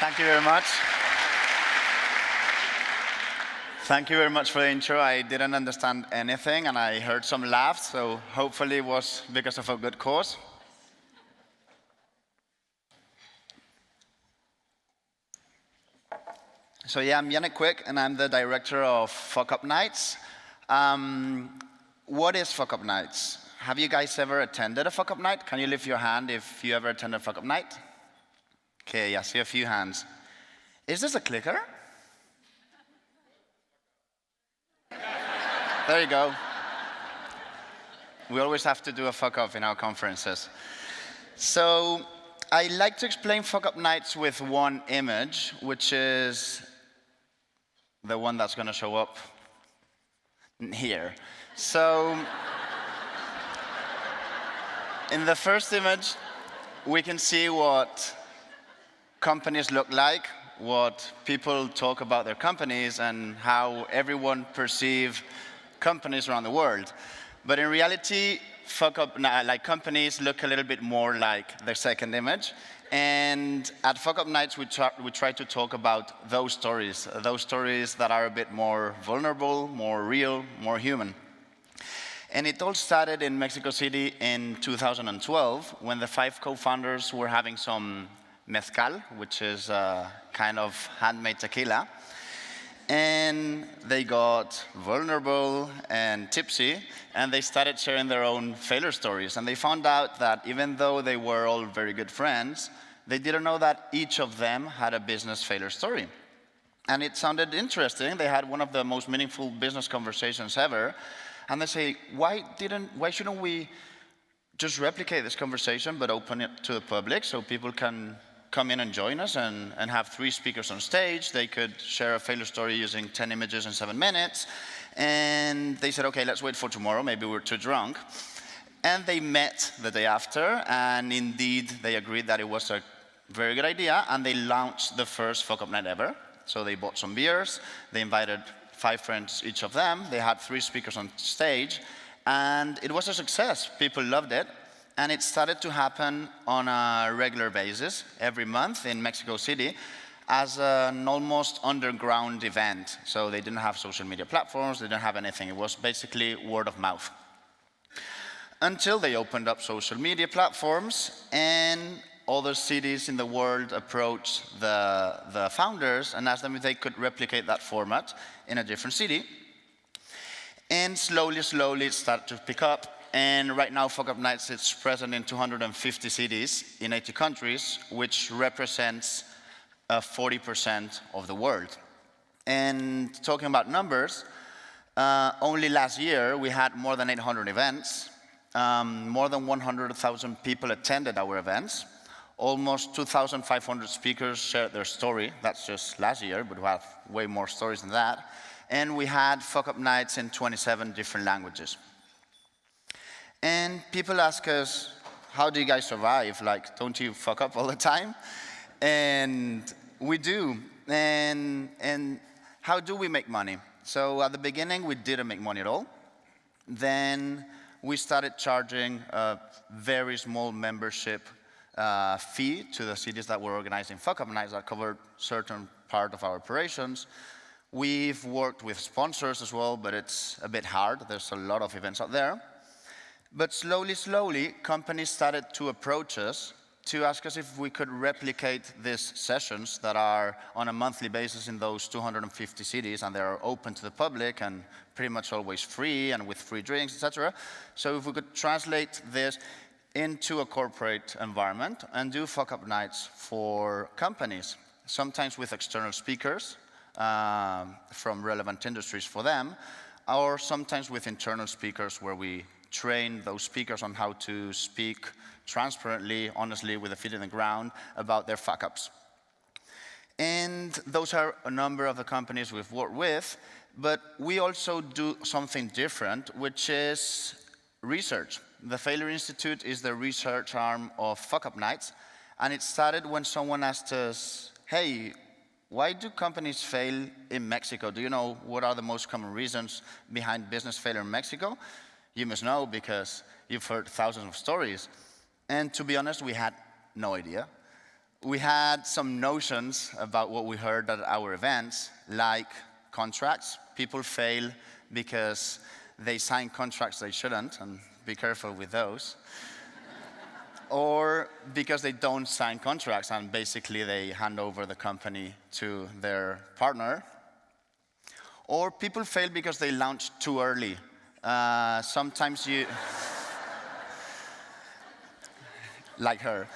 Thank you very much. Thank you very much for the intro. I didn't understand anything, and I heard some laughs, so hopefully it was because of a good cause. So yeah, I'm Yannick Kwik, and I'm the director of Fuckup Nights. What is Fuckup Nights? Have you guys ever attended a Fuckup Night? Can you lift your hand if you ever attended a Fuckup Night? Okay, I see a few hands. Is this a clicker? There you go. We always have to do a fuck-up in our conferences. So I like to explain Fuckup Nights with one image, which is the one that's going to show up here. So in the first image, we can see what companies look like, what people talk about their companies, and how everyone perceives companies around the world. But in reality, companies look a little bit more like the second image. And at Fuckup Nights, we try to talk about those stories that are a bit more vulnerable, more real, more human. And it all started in Mexico City in 2012, when the 5 co-founders were having some mezcal, which is a kind of handmade tequila. And they got vulnerable and tipsy, and they started sharing their own failure stories. And they found out that even though they were all very good friends, they didn't know that each of them had a business failure story. And it sounded interesting. They had one of the most meaningful business conversations ever. And they say, why shouldn't we just replicate this conversation but open it to the public so people can come in and join us and have 3 speakers on stage. They could share a failure story using 10 images in 7 minutes. And they said, okay, let's wait for tomorrow. Maybe we're too drunk. And they met the day after, and indeed, they agreed that it was a very good idea, and they launched the first Fuckup Night ever. So they bought some beers, they invited 5 friends, each of them. They had 3 speakers on stage, and it was a success. People loved it. And it started to happen on a regular basis, every month in Mexico City, as an almost underground event. So they didn't have social media platforms, they didn't have anything. It was basically word of mouth. Until they opened up social media platforms, and other cities in the world approached the founders and asked them if they could replicate that format in a different city. And slowly, it started to pick up. And right now, Fuckup Nights is present in 250 cities in 80 countries, which represents 40% of the world. And talking about numbers, only last year we had more than 800 events. More than 100,000 people attended our events. Almost 2,500 speakers shared their story. That's just last year, but we have way more stories than that. And we had Fuckup Nights in 27 different languages. And people ask us, how do you guys survive? Like, don't you fuck up all the time? And we do. And how do we make money? So at the beginning, we didn't make money at all. Then we started charging a very small membership fee to the cities that were organizing Fuckup Nights that covered certain part of our operations. We've worked with sponsors as well, but it's a bit hard. There's a lot of events out there. But slowly, companies started to approach us to ask us if we could replicate these sessions that are on a monthly basis in those 250 cities, and they are open to the public and pretty much always free and with free drinks, etc. So if we could translate this into a corporate environment and do Fuckup Nights for companies, sometimes with external speakers from relevant industries for them, or sometimes with internal speakers where we train those speakers on how to speak transparently, honestly, with a feet in the ground about their fuck-ups. And those are a number of the companies we've worked with, but we also do something different, which is research. The Failure Institute is the research arm of Fuckup Nights, and it started when someone asked us, hey, why do companies fail in Mexico? Do you know what are the most common reasons behind business failure in Mexico? You must know because you've heard thousands of stories. And to be honest, we had no idea. we had some notions about what we heard at our events, like contracts. People fail because they sign contracts they shouldn't, and be careful with those. Or because they don't sign contracts and basically they hand over the company to their partner. Or people fail because they launch too early. Sometimes you, like her.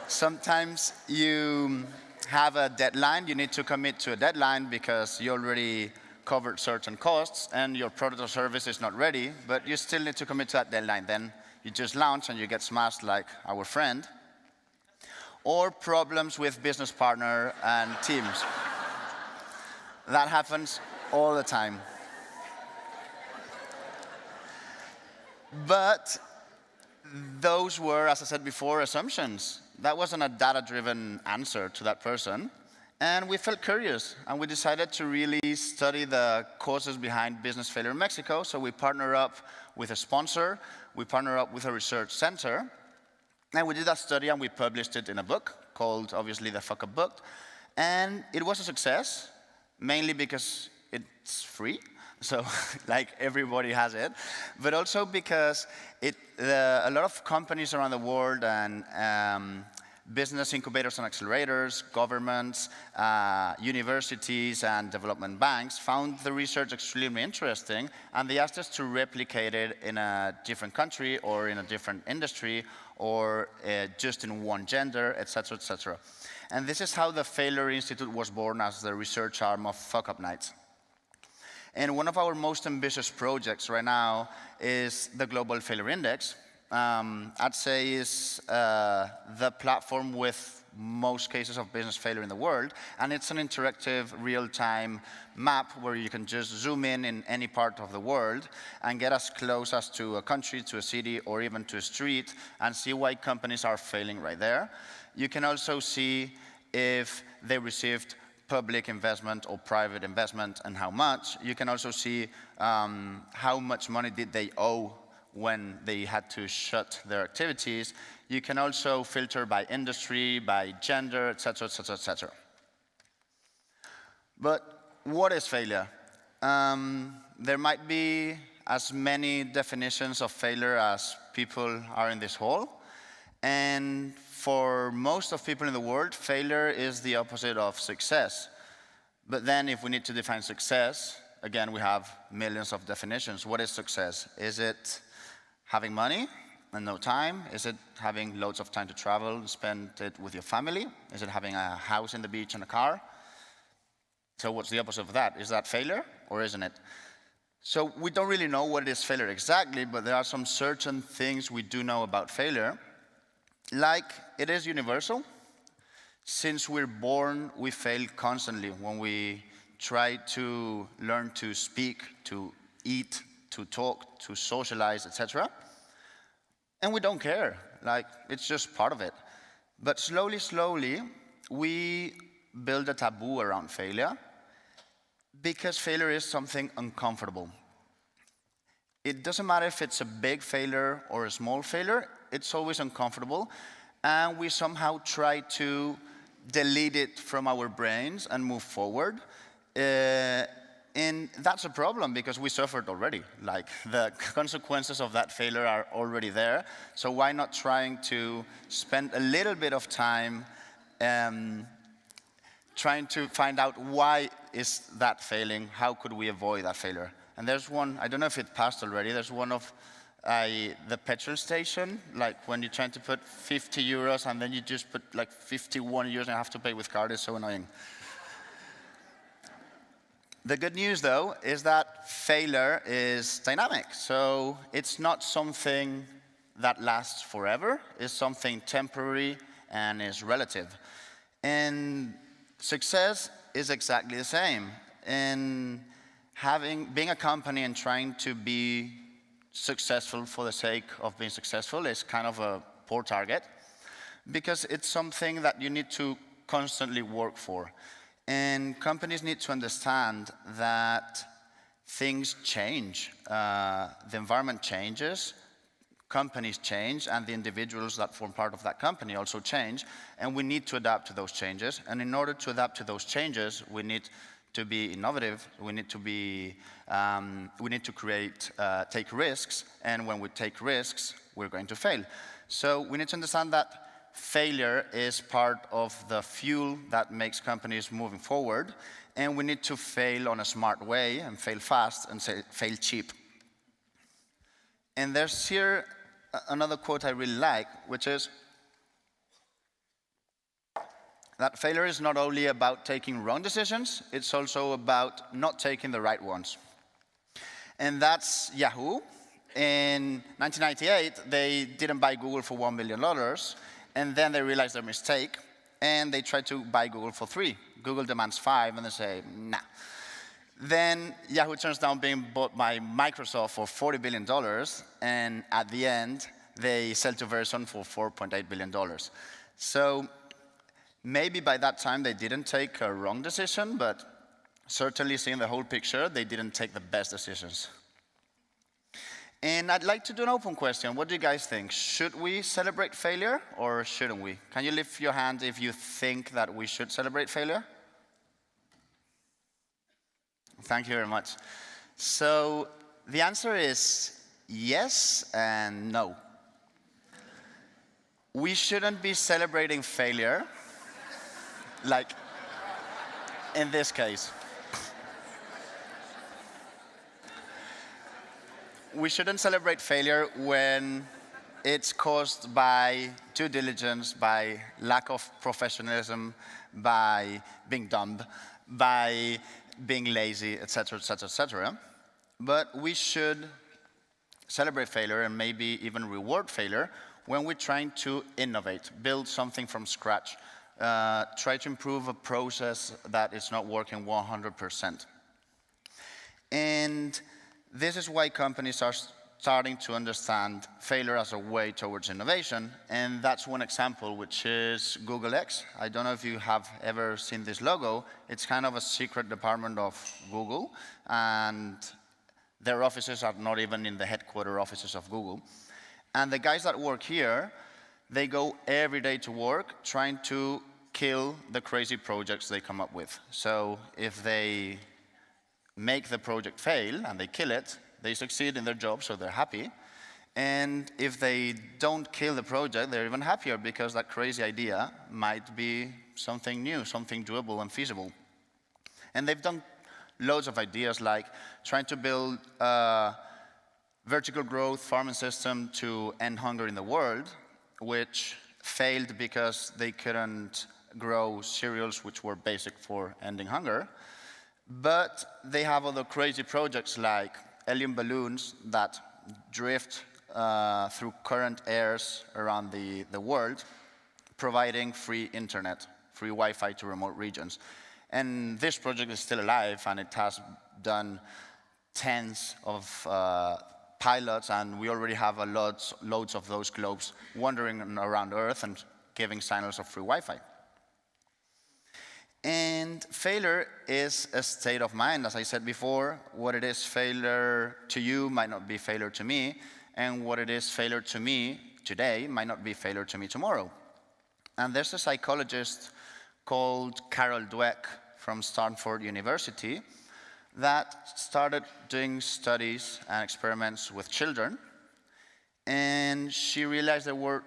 Sometimes you have a deadline, you need to commit to a deadline because you already covered certain costs and your product or service is not ready, but you still need to commit to that deadline. Then you just launch and you get smashed like our friend. Or problems with business partner and teams. That happens all the time. But those were, as I said before, assumptions. That wasn't a data-driven answer to that person. And we felt curious, and we decided to really study the causes behind business failure in Mexico. So we partnered up with a sponsor, we partnered up with a research center, and we did that study and we published it in a book called, obviously, the Fuckup Book. And it was a success, mainly because it's free. So, like, everybody has it. But also because a lot of companies around the world and business incubators and accelerators, governments, universities, and development banks found the research extremely interesting, and they asked us to replicate it in a different country or in a different industry or just in one gender, et cetera, et cetera. And this is how the Failure Institute was born as the research arm of Fuckup Nights. And one of our most ambitious projects right now is the Global Failure Index. I'd say is the platform with most cases of business failure in the world. And it's an interactive, real-time map where you can just zoom in any part of the world and get as close as to a country, to a city, or even to a street, and see why companies are failing right there. You can also see if they received public investment or private investment and how much. You can also see how much money did they owe when they had to shut their activities. You can also filter by industry, by gender, et cetera, et cetera, et cetera. But what is failure? There might be as many definitions of failure as people are in this hall. And for most of people in the world, failure is the opposite of success. But then if we need to define success, again, we have millions of definitions. What is success? Is it having money and no time? Is it having loads of time to travel and spend it with your family? Is it having a house in the beach and a car? So what's the opposite of that? Is that failure or isn't it? So we don't really know what is failure exactly, but there are some certain things we do know about failure. Like, it is universal. Since we're born, we fail constantly when we try to learn to speak, to eat, to talk, to socialize, etc. And we don't care. Like, it's just part of it. But slowly, slowly, we build a taboo around failure because failure is something uncomfortable. It doesn't matter if it's a big failure or a small failure, it's always uncomfortable, and we somehow try to delete it from our brains and move forward. And that's a problem because we suffered already. Like, the consequences of that failure are already there, so why not trying to spend a little bit of time trying to find out why is that failing, how could we avoid that failure? And there's one, I don't know if it passed already, there's one of the petrol station, like when you're trying to put 50 euros and then you just put like 51 euros and you have to pay with card. It's so annoying. The good news, though, is that failure is dynamic. So it's not something that lasts forever. It's something temporary and is relative. And success is exactly the same. In being a company and trying to be successful for the sake of being successful is kind of a poor target because it's something that you need to constantly work for. And companies need to understand that things change. The environment changes, companies change and the individuals that form part of that company also change, and we need to adapt to those changes. And in order to adapt to those changes, we need to be innovative, we need to create, take risks, and when we take risks, we're going to fail. So we need to understand that failure is part of the fuel that makes companies moving forward, and we need to fail on a smart way, and fail fast, and fail cheap. And there's here another quote I really like, which is that failure is not only about taking wrong decisions, it's also about not taking the right ones. And that's Yahoo. In 1998, they didn't buy Google for $1 million, and then they realized their mistake, and they tried to buy Google for 3. Google demands 5, and they say, nah. Then Yahoo turns down being bought by Microsoft for $40 billion, and at the end, they sell to Verizon for $4.8 billion. So maybe by that time, they didn't take a wrong decision, but certainly seeing the whole picture, they didn't take the best decisions. And I'd like to do an open question. What do you guys think? Should we celebrate failure or shouldn't we? Can you lift your hand if you think that we should celebrate failure? Thank you very much. So the answer is yes and no. We shouldn't be celebrating failure, like in this case. We shouldn't celebrate failure when it's caused by due diligence, by lack of professionalism, by being dumb, by being lazy, etc., etc., etc. But we should celebrate failure and maybe even reward failure when we're trying to innovate, build something from scratch, try to improve a process that is not working 100%. And this is why companies are starting to understand failure as a way towards innovation, and that's one example, which is Google X. I don't know if you have ever seen this logo. It's kind of a secret department of Google, and their offices are not even in the headquarter offices of Google. And the guys that work here, they go every day to work trying to kill the crazy projects they come up with. So if they make the project fail and they kill it, they succeed in their job, so they're happy. And if they don't kill the project, they're even happier because that crazy idea might be something new, something doable and feasible. And they've done loads of ideas, like trying to build a vertical growth farming system to end hunger in the world, which failed because they couldn't grow cereals which were basic for ending hunger. But they have other crazy projects like helium balloons that drift through current airs around the world, providing free internet, free Wi-Fi to remote regions. And this project is still alive, and it has done tens of pilots, and we already have loads of those globes wandering around Earth and giving signals of free Wi-Fi. And failure is a state of mind. As I said before, what it is failure to you might not be failure to me, and what it is failure to me today might not be failure to me tomorrow. And there's a psychologist called Carol Dweck from Stanford University that started doing studies and experiments with children, and she realized there were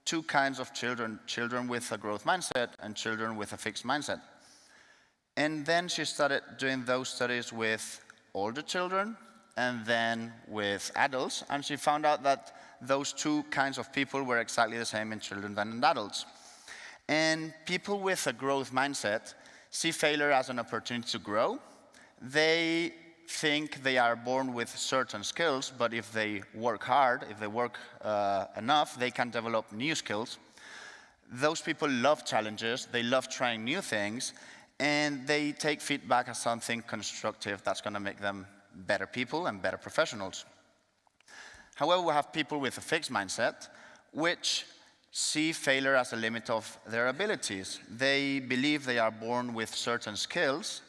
two kinds of children, children with a growth mindset and children with a fixed mindset. And then she started doing those studies with older children and then with adults, and she found out that those two kinds of people were exactly the same in children than in adults. And people with a growth mindset see failure as an opportunity to grow. They think they are born with certain skills, but if they work hard, if they work enough, they can develop new skills. Those people love challenges, they love trying new things, and they take feedback as something constructive that's going to make them better people and better professionals. However, we have people with a fixed mindset, which see failure as a limit of their abilities. They believe they are born with certain skills,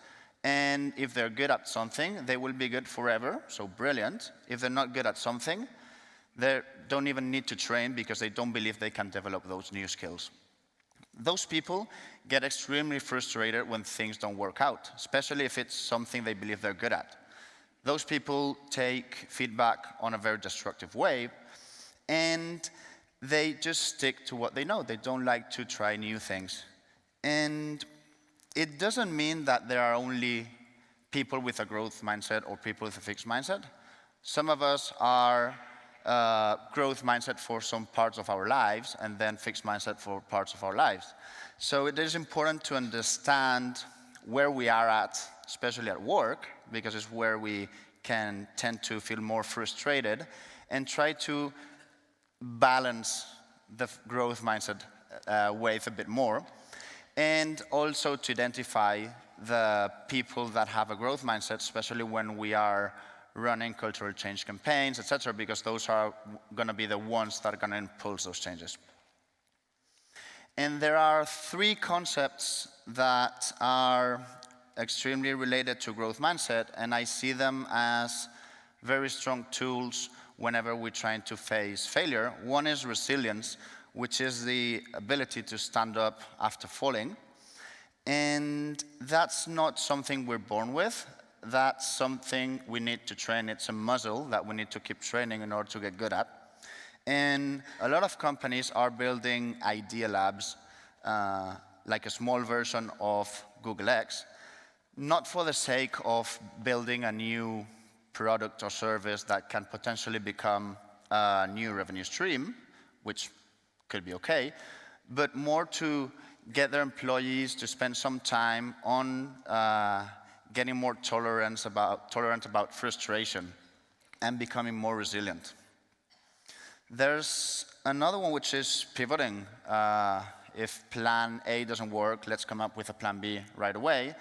and if they're good at something, they will be good forever, so brilliant. If they're not good at something, they're don't even need to train because they don't believe they can develop those new skills. Those people get extremely frustrated when things don't work out, especially if it's something they believe they're good at. Those people take feedback on a very destructive way, and they just stick to what they know. They don't like to try new things. And it doesn't mean that there are only people with a growth mindset or people with a fixed mindset. Some of us are growth mindset for some parts of our lives and then fixed mindset for parts of our lives. So it is important to understand where we are at, especially at work, because it's where we can tend to feel more frustrated, and try to balance the growth mindset wave a bit more, and also to identify the people that have a growth mindset, especially when we are running cultural change campaigns, etc., because those are going to be the ones that are going to impulse those changes. And there are 3 concepts that are extremely related to growth mindset, and I see them as very strong tools whenever we're trying to face failure. One is resilience, which is the ability to stand up after falling. And that's not something we're born with. That's something we need to train. It's a muscle that we need to keep training in order to get good at. And a lot of companies are building idea labs, like a small version of Google X, not for the sake of building a new product or service that can potentially become a new revenue stream, which could be okay, but more to get their employees to spend some time on getting more tolerant about frustration and becoming more resilient. There's another one, which is pivoting. If plan A doesn't work, let's come up with a plan B right away.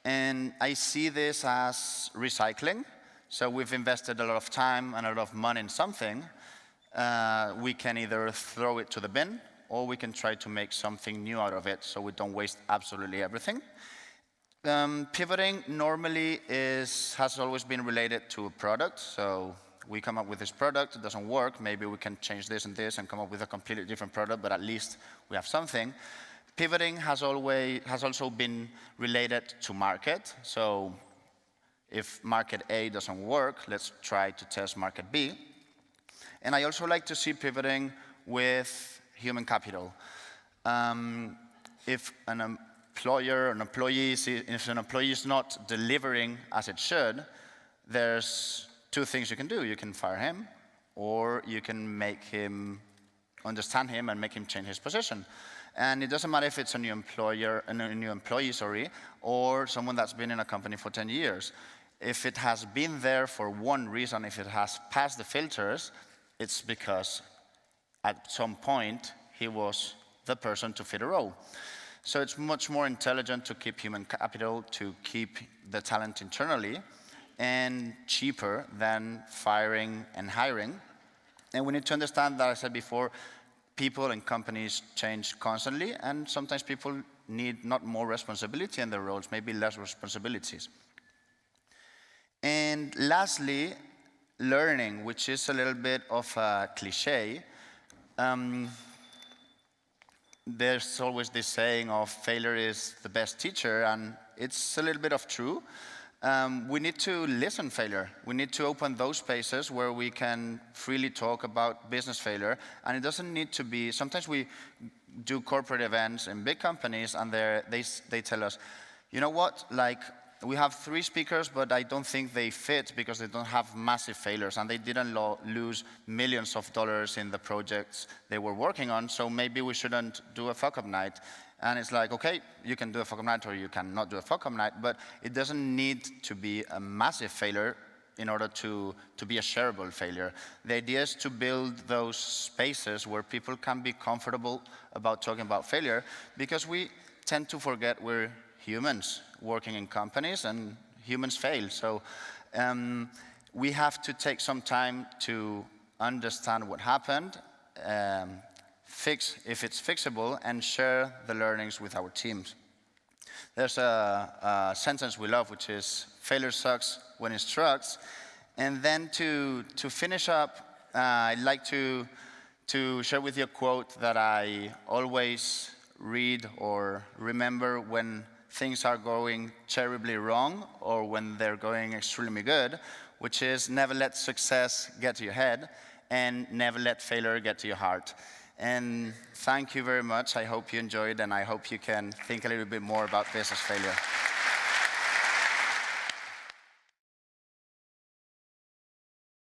And I see this as recycling. So we've invested a lot of time and a lot of money in something. We can either throw it to the bin, or we can try to make something new out of it so we don't waste absolutely everything. Pivoting normally has always been related to a product. So we come up with this product, it doesn't work, maybe we can change this and this and come up with a completely different product, but at least we have something. Pivoting has also been related to market. So if market A doesn't work, let's try to test market B. And I also like to see pivoting with human capital. If an employee is not delivering as it should, there's 2 things you can do. You can fire him, or you can make him understand him and make him change his position. And it doesn't matter if it's a new employee, or someone that's been in a company for 10 years. If it has been there for one reason, if it has passed the filters, it's because at some point he was the person to fit a role. So it's much more intelligent to keep human capital, to keep the talent internally, and cheaper than firing and hiring. And we need to understand that, I said before, people and companies change constantly, and sometimes people need not more responsibility in their roles, maybe less responsibilities. And lastly, learning, which is a little bit of a cliche. There's always this saying of failure is the best teacher, and it's a little bit of true. We need to listen failure. We need to open those spaces where we can freely talk about business failure. And it doesn't need to be, sometimes we do corporate events in big companies, and they tell us, you know what, like, we have 3 speakers, but I don't think they fit because they don't have massive failures, and they didn't lose millions of dollars in the projects they were working on, so maybe we shouldn't do a fuck-up night. And it's like, okay, you can do a fuck-up night or you cannot do a fuck-up night, but it doesn't need to be a massive failure in order to be a shareable failure. The idea is to build those spaces where people can be comfortable about talking about failure, because we tend to forget we're humans working in companies, and humans fail. So we have to take some time to understand what happened, fix if it's fixable, and share the learnings with our teams. There's a sentence we love, which is, failure sucks when it strucks. And then to finish up, I'd like to share with you a quote that I always read or remember when things are going terribly wrong or when they're going extremely good, which is never let success get to your head and never let failure get to your heart. And thank you very much. I hope you enjoyed, and I hope you can think a little bit more about business failure.